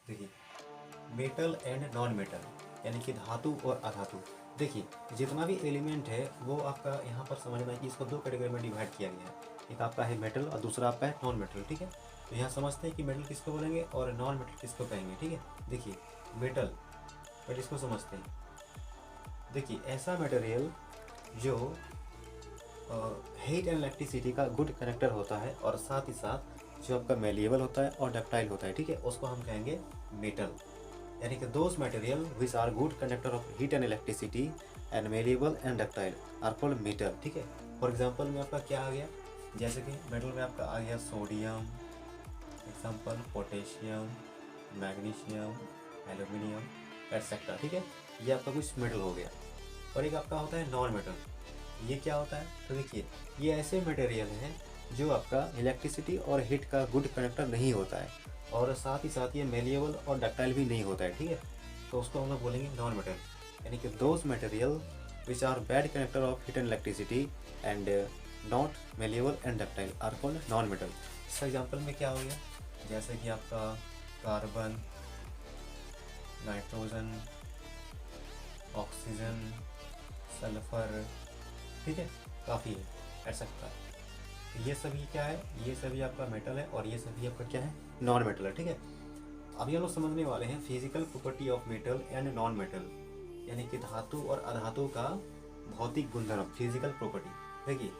देखिए, metal and non metal, यानी कि धातु और अधातु। देखिए, जितना भी एलिमेंट है वो आपका यहाँ पर समझना है कि इसको दो कैटेगरी में डिवाइड किया गया है। एक आपका है मेटल और दूसरा आपका है नॉन मेटल, ठीक है। तो यहाँ समझते हैं कि मेटल किसको बोलेंगे और नॉन मेटल किसको कहेंगे, ठीक है। देखिए, मेटल मेटल इसको समझते हैं। देखिए, ऐसा मटेरियल जो हीट एंड इलेक्ट्रिसिटी का गुड कनेक्टर होता है और साथ ही साथ जो आपका मेलिएबल होता है और डक्टाइल होता है, ठीक है, उसको हम कहेंगे मेटल। यानी कि those material which are good conductor of heat and electricity and malleable and ductile are called metal, ठीक है। फॉर एग्जांपल में आपका क्या आ गया, जैसे कि मेटल में आपका आ गया sodium, example potassium, magnesium, aluminium etcetera, ठीक है। ये आपका कुछ मेटल हो गया। और एक आपका होता है नॉन मेटल। ये क्या होता है, तो देखिए, ये ऐसे मटेरियल हैं जो आपका इलेक्ट्रिसिटी और हीट का गुड कनेक्टर नहीं होता है और साथ ही साथ ये मेलिएबल और डक्टाइल भी नहीं होता है, ठीक है। तो उसको हम लोग बोलेंगे नॉन मेटल। यानी कि those material which are bad connector of heat and electricity and not malleable and ductile are called non metal. इस एग्जाम्पल में क्या हो गया, जैसे कि आपका कार्बन, नाइट्रोजन, ऑक्सीजन, सल्फर, ठीक है, काफ़ी है एटसेट्रा। ये सभी क्या है, ये सभी आपका मेटल है और ये सभी आपका क्या है, नॉन मेटल है, ठीक है। अभी हम लोग समझने वाले हैं physical property of metal and non metal, यानी कि धातु और अधातु का भौतिक गुणधर्म, फिजिकल प्रॉपर्टी। देखिए,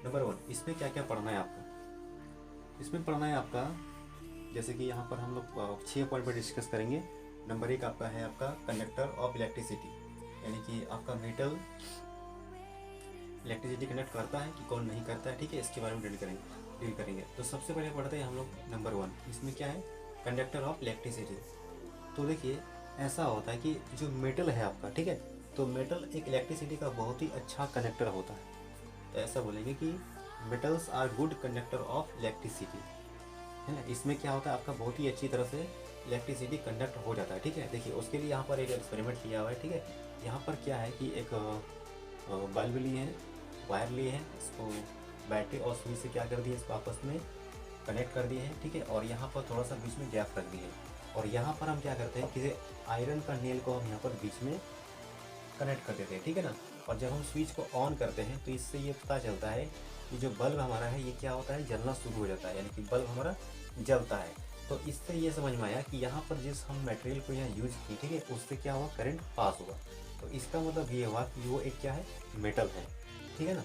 नंबर 1, इसमें क्या क्या पढ़ना है आपको। इसमें पढ़ना है आपका, जैसे कि यहाँ पर हम लोग 6 पॉइंट पर डिस्कस करेंगे। नंबर 1 आपका है आपका कंडक्टर ऑफ इलेक्ट्रिसिटी, यानी कि आपका मेटल इलेक्ट्रिसिटी कनेक्ट करता है कि कौन नहीं करता है, ठीक है। इसके बारे में डील करेंगे। तो सबसे पहले पढ़ते हैं हम लोग नंबर 1, इसमें क्या है, कंडक्टर ऑफ इलेक्ट्रिसिटी। तो देखिए, ऐसा होता है कि जो मेटल है आपका, ठीक है, तो मेटल एक इलेक्ट्रिसिटी का बहुत ही अच्छा कनेक्टर होता है। तो ऐसा बोलेंगे कि metals are good conductor of electricity, है ना। इसमें क्या होता है, आपका बहुत ही अच्छी तरह से इलेक्ट्रिसिटी कंडक्ट हो जाता है, ठीक है। देखिए, उसके लिए यहाँ पर एक एक्सपेरिमेंट किया हुआ है, ठीक है। यहाँ पर क्या है कि एक बल्ब लिए हैं, वायर लिए हैं, इसको बैटरी और स्विच से क्या कर दिए, इसको आपस में कनेक्ट कर दिए हैं, ठीक है। और यहाँ पर थोड़ा सा बीच में गैप रख दिए और यहाँ पर हम क्या करते हैं कि आयरन का नेल को हम यहाँ पर बीच में कनेक्ट कर देते हैं, ठीक है ना। और जब हम स्विच को ऑन करते हैं तो इससे ये पता चलता है कि जो बल्ब हमारा है ये क्या होता है, जलना शुरू हो जाता है, यानी कि बल्ब हमारा जलता है। तो इससे ये समझ में आया कि यहाँ पर जिस हम मटेरियल को यहाँ यूज की, ठीक है, उससे क्या हुआ, करंट पास हुआ। तो इसका मतलब ये हुआ कि वो एक क्या है, मेटल है, ठीक है ना,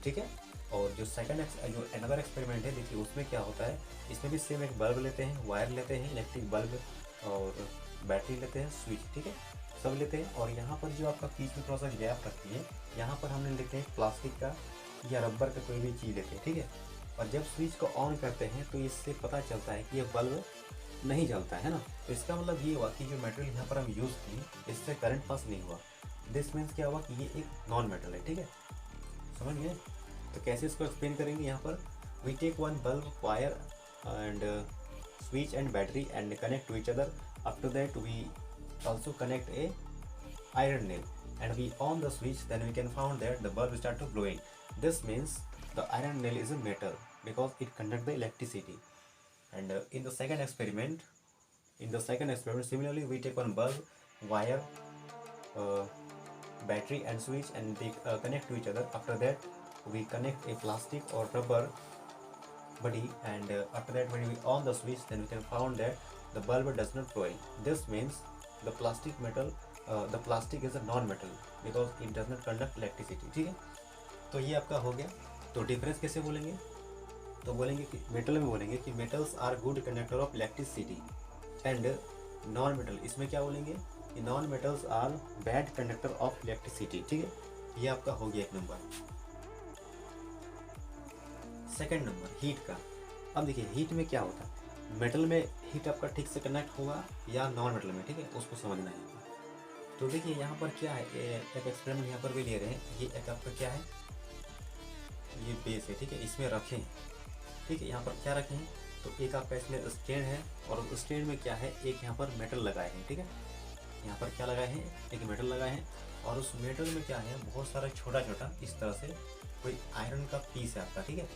ठीक है। और जो जो अनदर एक्सपेरिमेंट है, देखिए उसमें क्या होता है, इसमें भी सेम एक बल्ब लेते हैं, वायर लेते हैं, इलेक्ट्रिक बल्ब और बैटरी लेते हैं, स्विच, ठीक है, सब लेते हैं। और यहाँ पर जो आपका बीच में थोड़ा सा गैप रखती है, यहाँ पर हमने लेते हैं प्लास्टिक का या रबर का कोई भी चीज़ लेते हैं, ठीक है। और जब स्विच को ऑन करते हैं तो इससे पता चलता है कि ये बल्ब नहीं जलता है ना। तो इसका मतलब ये हुआ कि जो मटेरियल यहाँ पर हम यूज़ की, इससे करंट पास नहीं हुआ। दिस मीन्स क्या हुआ कि ये एक नॉन मेटल है, ठीक है, समझ गए। तो कैसे इसको एक्सप्लेन करेंगे, यहाँ पर we take one bulb, wire and switch and battery and connect to each other. After that we also connect a iron nail and we on the switch, then we can found that the bulb start to glowing. This means the iron nail is a metal because it conduct the electricity. And in the second experiment similarly we take one bulb, wire, uh, battery and switch and they connect to each other. After that we connect a plastic or rubber body and after that when we on the switch, then we can found that the bulb does not glowing. This means the plastic is a non-metal because it does not conduct electricity, ठीक है। तो ये आपका हो गया। तो difference कैसे बोलेंगे, तो बोलेंगे कि मेटल में बोलेंगे कि metals are good conductor of electricity and non metal, इसमें क्या बोलेंगे कि non metals are bad conductor of electricity, ठीक है। ये आपका हो गया एक नंबर। सेकंड नंबर हीट का। अब देखिए, हीट में क्या होता है, मेटल में हीट आपका ठीक से कनेक्ट होगा या नॉन मेटल में, ठीक है, उसको समझना है। तो देखिए यहाँ पर क्या है, एक एक्सपेरिमेंट यहाँ पर भी ले रहे हैं। ये एक आपका क्या है, ये बेस है, ठीक है, इसमें रखें, ठीक है। यहाँ पर क्या रखें, तो एक आपका इसमें स्टैंड है और उस स्टैंड में क्या है, एक यहाँ पर मेटल लगाए हैं, ठीक है। यहाँ पर क्या लगाए हैं, एक मेटल लगाए हैं और उस मेटल में क्या है, बहुत सारा छोटा छोटा इस तरह से कोई आयरन का पीस है आपका, ठीक है,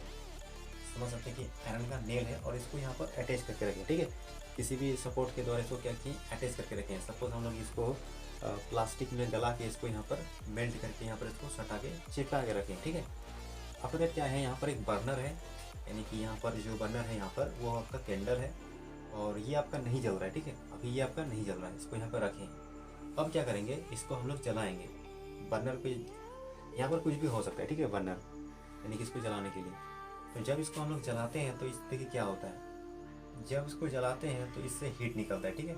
समझ सकते हैं कि आयरन का नेल है और इसको यहाँ पर अटैच करके रखें, ठीक है, किसी भी सपोर्ट के द्वारा इसको क्या किए, अटैच करके रखें। सपोज हम लोग इसको प्लास्टिक में गला के इसको यहाँ पर मेल्ट करके यहाँ पर इसको सटा के चिपका के रखें, ठीक है। आफ्टर दैट क्या है, यहाँ पर एक बर्नर है, यानी कि यहाँ पर जो बर्नर है यहाँ पर वो आपका कैंडल है और ये आपका नहीं जल रहा है, ठीक है, अभी ये आपका नहीं जल रहा है, इसको यहाँ पर रखें। अब क्या करेंगे, इसको हम लोग जलाएंगे। बर्नर पे यहाँ पर कुछ भी हो सकता है, ठीक है, बर्नर यानी कि इसको जलाने के लिए। तो जब इसको हम लोग जलाते हैं तो इस देखिए क्या होता है, जब इसको जलाते हैं तो इससे हीट निकलता है, ठीक है,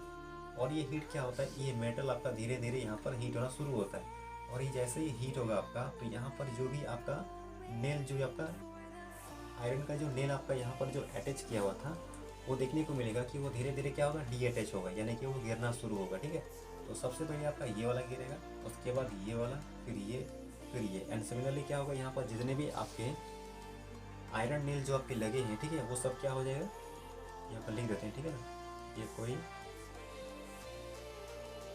और ये हीट क्या होता है, ये मेटल आपका धीरे धीरे यहाँ पर हीट होना शुरू होता है और ये जैसे ही हीट होगा आपका तो यहाँ पर जो भी आपका नेल, जो आपका आयरन का जो नेल आपका यहाँ पर जो अटैच किया हुआ था वो देखने को मिलेगा कि वो धीरे धीरे क्या होगा, डी अटैच होगा, यानी कि वो गिरना शुरू होगा, ठीक है। तो सबसे पहले आपका ये वाला गिरेगा, उसके बाद ये वाला, फिर ये एंड सिमिलरली क्या होगा, यहाँ पर जितने भी आपके आयरन नेल जो आपके लगे हैं, ठीक है, वो सब क्या हो जाएगा, यहाँ पर लिख देते हैं, ठीक है ना, ये कोई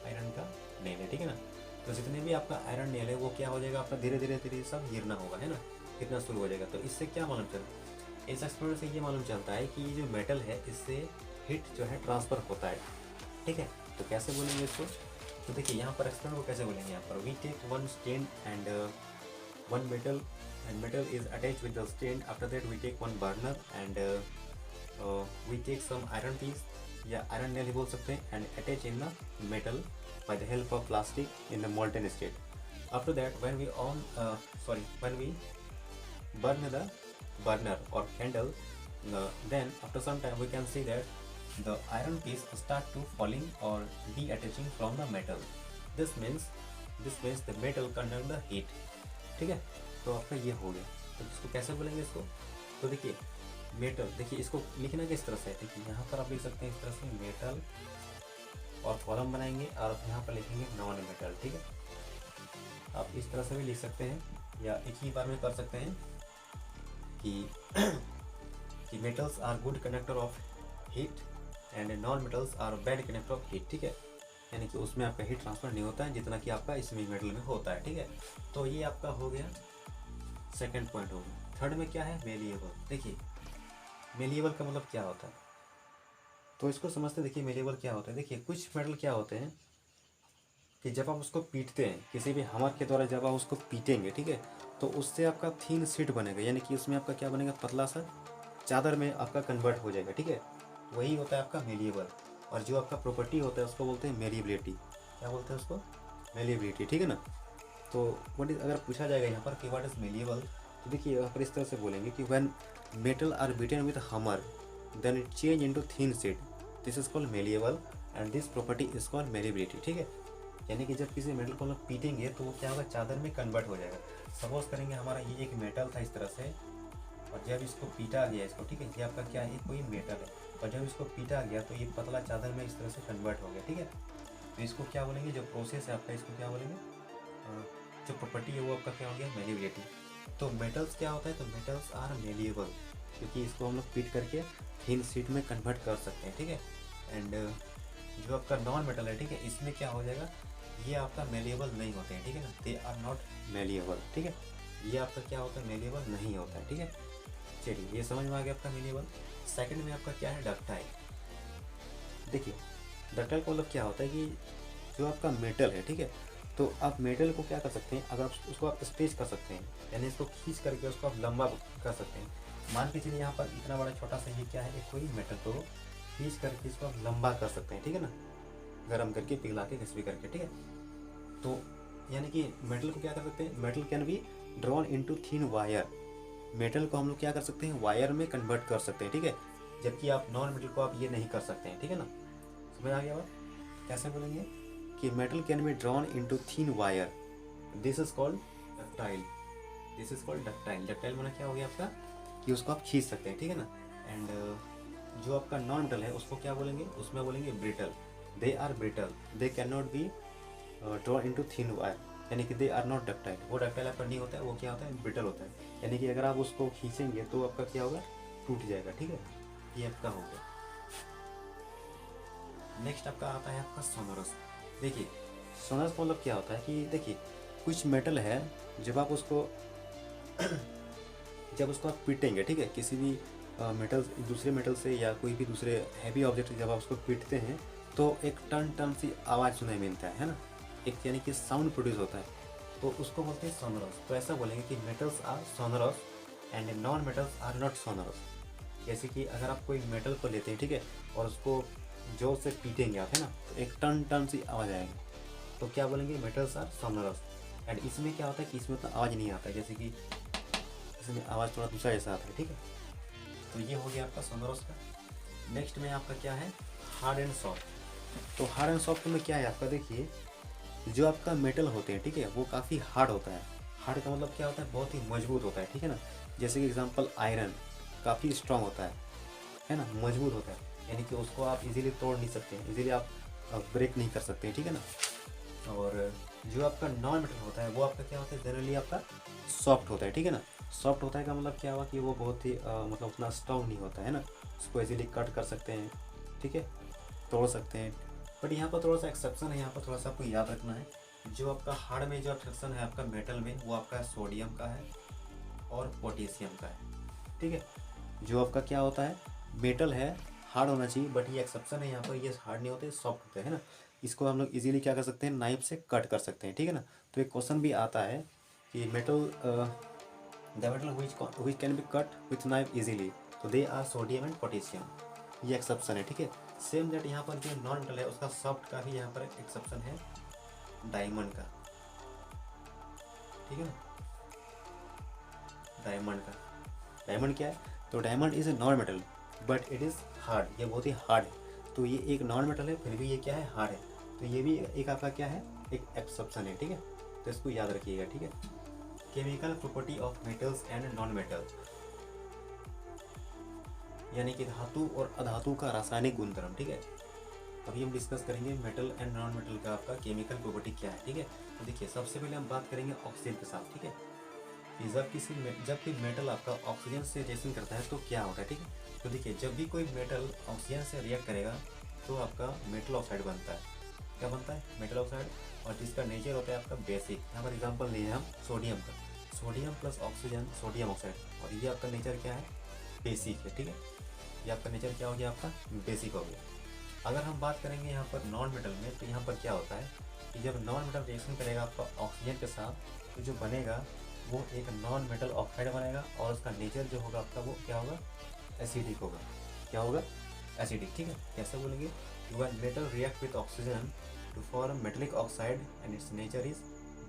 आयरन का नेल है, ठीक है ना। तो जितने भी आपका आयरन नेल है वो क्या हो जाएगा, आपका धीरे धीरे धीरे सब गिरना होगा, है ना, गिरना शुरू हो जाएगा। तो इससे क्या मालूम चलता है, इस एक्सपेरिमेंट से ये मालूम चलता है कि ये जो मेटल है इससे हीट जो है ट्रांसफ़र होता है, ठीक है। तो कैसे बोलेंगे इसको, तो देखिए यहाँ पर एक्सपेरिमेंट को कैसे बोलेंगे, यहाँ पर we take one stain and one metal and metal is attached with the stand. After that we take one burner and we take some iron piece या iron nail ही बोल सकते हैं and attach in the metal by the help of plastic in the molten state. After that when we when we burn the burner or candle, then after some time we can see that the iron piece start to falling or detaching from the metal. This means the metal conduct the heat, ठीक है। तो आपका ये हो गया। तो इसको कैसे बोलेंगे इसको, तो देखिए मेटल, देखिए इसको लिखना किस तरह से है, देखिए यहाँ पर आप लिख सकते हैं इस तरह से मेटल और कॉलम बनाएंगे और यहाँ पर लिखेंगे नॉन मेटल, ठीक है। आप इस तरह से भी लिख सकते हैं या एक ही बार में कर सकते हैं कि metals are good conductor of heat and non metals are bad conductor of heat, ठीक है, यानी कि उसमें आपका हीट ट्रांसफर नहीं होता है जितना कि आपका इसमें मेटल में होता है, ठीक है। तो ये आपका हो गया सेकंड पॉइंट हो गया। थर्ड में क्या है, मेलिएबल। देखिए मेलिएबल का मतलब क्या होता है, तो इसको समझते, देखिए मेलिएबल क्या होता है। देखिए कुछ मेटल क्या होते हैं कि जब आप उसको पीटते हैं किसी भी हमर के द्वारा, जब आप उसको पीटेंगे, ठीक है, तो उससे आपका थीन शीट बनेगा, यानी कि उसमें आपका क्या बनेगा, पतला सा चादर में आपका कन्वर्ट हो जाएगा, ठीक है, वही होता है आपका मेलिएबल। और जो आपका प्रॉपर्टी होता है उसको बोलते हैं मेलिएबिलिटी। क्या बोलते हैं उसको, मेलिएबिलिटी, ठीक है ना। तो व्हाट इज, अगर पूछा जाएगा यहाँ पर कि व्हाट इज मेलिएबल, तो देखिए यहाँ पर इस तरह से बोलेंगे कि when metal are beaten with hammer then it change into thin sheet, this is called malleable and this property is called malleability, ठीक है। यानी कि जब किसी मेटल को हम लोग पीटेंगे तो वो क्या होगा, चादर में कन्वर्ट हो जाएगा। सपोज करेंगे हमारा ये एक मेटल था इस तरह से, और जब इसको पीटा गया इसको, ठीक है, ये आपका क्या है, कोई मेटल है, और जब इसको पीटा गया तो ये पतला चादर में इस तरह से कन्वर्ट हो गया, ठीक है। तो इसको क्या बोलेंगे, जो प्रोसेस है आपका, इसको क्या बोलेंगे, जो प्रॉपर्टी है वो आपका क्या हो गया, मेलिएबिलिटी। तो मेटल्स क्या होता है, तो मेटल्स आर मेलिएबल, क्योंकि इसको हम लोग पीट करके थिन शीट में कन्वर्ट कर सकते हैं, ठीक है। एंड जो आपका नॉन मेटल है, ठीक है, इसमें क्या हो जाएगा, ये आपका मेलिएबल नहीं होते हैं, ठीक है ना, दे आर नॉट मेलिएबल, ठीक है, ये आपका क्या होता है, मेलिएबल नहीं होता है, ठीक है। चलिए ये समझ में आ गया आपका मेलिएबल। सेकंड में आपका क्या है, डक्टाइल। देखिए डक्टाइल का मतलब क्या होता है कि जो आपका मेटल है, ठीक है, तो आप मेटल को क्या कर सकते हैं, अगर उसको आप स्ट्रेच कर सकते हैं, यानी इसको खींच करके उसको आप लंबा कर सकते हैं। मान के चलिए यहाँ पर इतना बड़ा छोटा सा ये क्या है, एक कोई मेटल को खींच करके इसको आप लंबा कर सकते हैं, ठीक है ना, गर्म करके पिघला के घिस भी करके, ठीक है। तो यानी कि मेटल को क्या कर सकते हैं, metal can be drawn into thin wire, metal को हम लोग क्या कर सकते हैं, वायर में कन्वर्ट कर सकते हैं, ठीक है, जबकि आप नॉन मेटल को आप ये नहीं कर सकते हैं, ठीक है ना। समझ आ गया बात, कैसे बोलेंगे कि metal can be drawn into thin wire, this is called ductile, this is called ductile. Ductile माना क्या हो गया आपका, कि उसको आप खींच सकते हैं, ठीक है ना। एंड जो आपका नॉन मेटल है उसको क्या बोलेंगे, उसमें बोलेंगे brittle, they are brittle, they can not be drawn into thin wire, यानी कि दे आर नॉट डक्टाइल, वो डक्टाइल आपका नहीं होता है, वो क्या होता है, ब्रिटल होता है, यानी कि अगर आप उसको खींचेंगे तो आपका क्या होगा, टूट जाएगा, ठीक है। ये आपका हो गया। नेक्स्ट आपका आता है आपका सोनरस। देखिए सोनरस मतलब क्या होता है कि देखिए कुछ मेटल है, जब आप उसको जब उसको आप पीटेंगे, ठीक है, किसी भी मेटल, दूसरे मेटल से या कोई भी दूसरे हैवी ऑब्जेक्ट जब आप उसको पीटते हैं तो एक टन टन सी आवाज़ सुनाई मिलता है ना, एक यानी कि साउंड प्रोड्यूस होता है, तो उसको बोलते हैं सोनोरस। तो ऐसा बोलेंगे कि metals are sonorous and non metals are not sonorous. जैसे कि अगर आप कोई मेटल को लेते हैं, ठीक है, और उसको जोर से पीटेंगे आप, है ना, तो एक टन टन सी आवाज़ आएगी, तो क्या बोलेंगे, मेटल्स आर सोनोरस। एंड इसमें क्या होता है कि इसमें उतना आवाज़ नहीं आता है, जैसे कि इसमें आवाज़ थोड़ा दूसरा जैसा आता है, ठीक है। तो ये हो गया आपका सोनोरस का। नेक्स्ट में आपका क्या है, हार्ड एंड सॉफ्ट। तो हार्ड एंड सॉफ्ट में क्या है आपका, देखिए जो आपका मेटल होते हैं, ठीक है, वो काफ़ी हार्ड होता है। हार्ड का मतलब क्या होता है, बहुत ही मजबूत होता है, ठीक है ना। जैसे कि एग्जांपल आयरन काफ़ी स्ट्रांग होता है ना, मजबूत होता है, यानी कि उसको आप इजीली तोड़ नहीं सकते, इजीली आप ब्रेक नहीं कर सकते, ठीक है ना। और जो आपका नॉन मेटल होता है वो आपका क्या होता है, जनरली आपका सॉफ्ट होता है, ठीक है ना। सॉफ्ट होता है का मतलब क्या हुआ कि वो बहुत ही मतलब उतना स्ट्रांग नहीं होता है ना, उसको इजीली कट कर सकते हैं, ठीक है, तोड़ सकते हैं। बट यहाँ पर थोड़ा सा एक्सेप्शन है, यहाँ पर थोड़ा सा आपको याद रखना है, जो आपका हार्ड में जो एक्सेप्शन है आपका मेटल में, वो आपका सोडियम का है और पोटेशियम का है, ठीक है। जो आपका क्या होता है, मेटल है, हार्ड होना चाहिए, बट ये एक्सेप्शन है, यहाँ पर ये हार्ड नहीं होते, सॉफ्ट होते हैं ना। इसको हम लोग इजीली क्या कर सकते हैं, नाइफ से कट कर सकते हैं, ठीक है ना। तो एक क्वेश्चन भी आता है कि metal the metal which can be cut with knife easily, तो they are sodium and potassium, ये एक्सेप्शन है, ठीक है। सेम दैट यहाँ पर जो नॉन मेटल है उसका सॉफ्ट का भी यहाँ पर एक्सेप्शन है, डायमंड का, ठीक है ना। डायमंड का, डायमंड क्या है, तो diamond is a non metal but it is hard, ये बहुत ही हार्ड है। तो ये एक नॉन मेटल है, फिर भी ये क्या है, हार्ड है, तो ये भी एक आपका क्या है, एक एक्सेप्शन है, ठीक है। तो इसको याद रखिएगा, ठीक है। Chemical property of metals and non metal, यानी कि धातु और अधातु का रासायनिक गुणधर्म, ठीक है। अभी हम डिस्कस करेंगे मेटल एंड नॉन मेटल का आपका केमिकल प्रॉपर्टी क्या है, ठीक है। तो देखिए सबसे पहले हम बात करेंगे ऑक्सीजन के साथ, ठीक है, कि जब कोई मेटल आपका ऑक्सीजन से रिएक्शन करता है तो क्या होता है, ठीक है। तो देखिए जब भी कोई मेटल ऑक्सीजन से रिएक्ट करेगा तो आपका मेटल ऑक्साइड बनता है, क्या बनता है, मेटल ऑक्साइड, और जिसका नेचर होता है आपका बेसिक। यहाँ पर एग्जाम्पल लिए हम सोडियम का, sodium plus oxygen sodium oxide, और ये आपका नेचर क्या है, बेसिक है, ठीक है। ये आपका नेचर क्या हो गया, आपका बेसिक हो गया। अगर हम बात करेंगे यहाँ पर नॉन मेटल में, तो यहाँ पर क्या होता है कि जब नॉन मेटल रिएक्शन करेगा आपका ऑक्सीजन के साथ, तो जो बनेगा वो एक नॉन मेटल ऑक्साइड बनेगा, और उसका नेचर जो होगा आपका वो क्या होगा, एसिडिक होगा, क्या होगा, एसिडिक, ठीक है। कैसे बोलेंगे, one metal react with oxygen to form metallic oxide and its nature is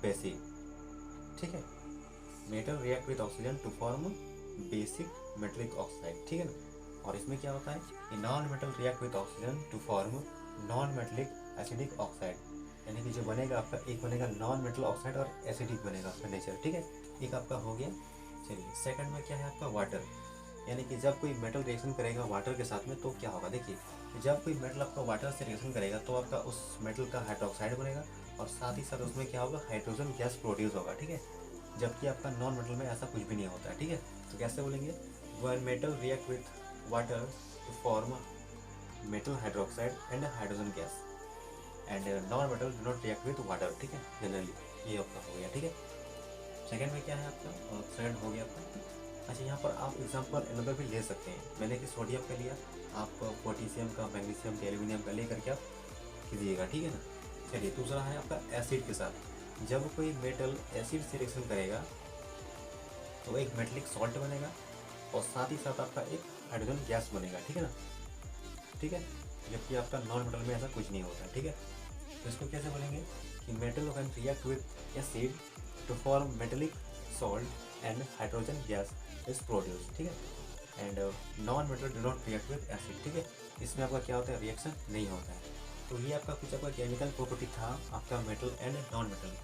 basic, ठीक है। Metal react with oxygen to form basic metallic oxide, ठीक है ना। और इसमें क्या होता है कि non metal react with oxygen to form non metallic acidic oxide, यानी कि जो बनेगा आपका, एक बनेगा नॉन मेटल ऑक्साइड और एसिडिक बनेगा उसका नेचर, ठीक है। एक आपका हो गया। चलिए सेकंड में क्या है आपका, वाटर, यानी कि जब कोई मेटल रिएक्शन करेगा वाटर के साथ में तो क्या होगा, देखिए जब कोई मेटल आपका वाटर से रिएक्शन करेगा तो आपका उस मेटल का हाइड्रोक्साइड बनेगा, और साथ ही साथ उसमें क्या होगा, हाइड्रोजन गैस प्रोड्यूस होगा, ठीक है। जबकि आपका नॉन मेटल में ऐसा कुछ भी नहीं होता है, ठीक है। तो कैसे बोलेंगे, one metal react with water to form metal hydroxide and hydrogen gas, and non metal do not react with water, ठीक है, जनरली। ये आपका हो गया, ठीक है। सेकेंड में क्या है आपका, ऑक्साइड हो गया आपका। अच्छा यहाँ पर आप एग्जांपल अनदर भी ले सकते हैं, मैंने कि सोडियम का लिया, आप पोटेशियम का, मैग्नीशियम का, एल्यूमिनियम का लेकर के आप कीजिएगा, ठीक है ना। चलिए दूसरा है आपका एसिड के साथ। जब कोई मेटल एसिड से रिएक्शन करेगा तो एक मेटेलिक सॉल्ट बनेगा, और साथ ही साथ आपका एक हाइड्रोजन गैस बनेगा, ठीक है ना, ठीक है। जबकि आपका नॉन मेटल में ऐसा कुछ नहीं होता, ठीक है। तो इसको कैसे बोलेंगे कि metal can react with acid to form metallic salt and hydrogen gas is produce, ठीक है। And non metal do not react with acid, ठीक है। इसमें आपका क्या होता है, रिएक्शन नहीं होता है। तो ये आपका कुछ आपका केमिकल प्रॉपर्टी था आपका मेटल एंड नॉन मेटल।